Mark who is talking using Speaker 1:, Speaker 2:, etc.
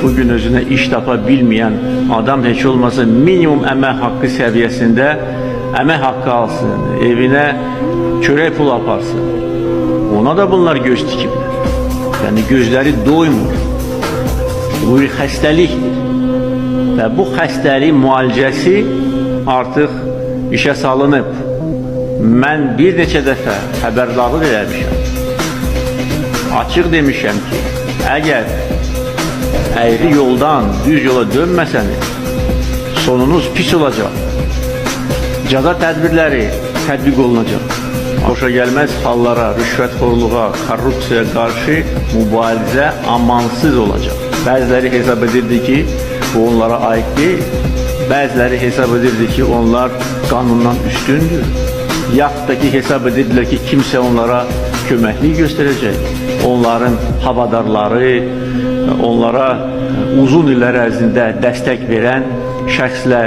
Speaker 1: bugün özünə iş tapa bilməyən adam heç olmasa minimum əmək haqqı səviyyəsində əmək haqqı alsın, evinə çörək pul aparsın. Ona da bunlar göz tikiblər. Yəni gözləri doymur. Bu bir xəstəlikdir. Və bu xəstəliyin müalicəsi artıq işə salınıb. Mən bir neçə dəfə xəbərdarlıq eləmişəm. Açıq demişəm ki, əgər əyri yoldan düz yola dönməsəniz, sonunuz pis olacaq. Cəza tədbirləri tətbiq olunacaq. Xoşa gəlməz hallara, rüşvətxorluğa, korrupsiyaya qarşı mübarizə amansız olacaq. Bəziləri hesab edirdi ki, bu onlara aid deyil. Bəziləri hesab edirdi ki, onlar qanundan üstündür. Yaxud da ki, hesab edirdilər ki, kimsə onlara köməklik göstərəcək. Onların havadarları, onlara uzun illər ərzində dəstək verən şəxslər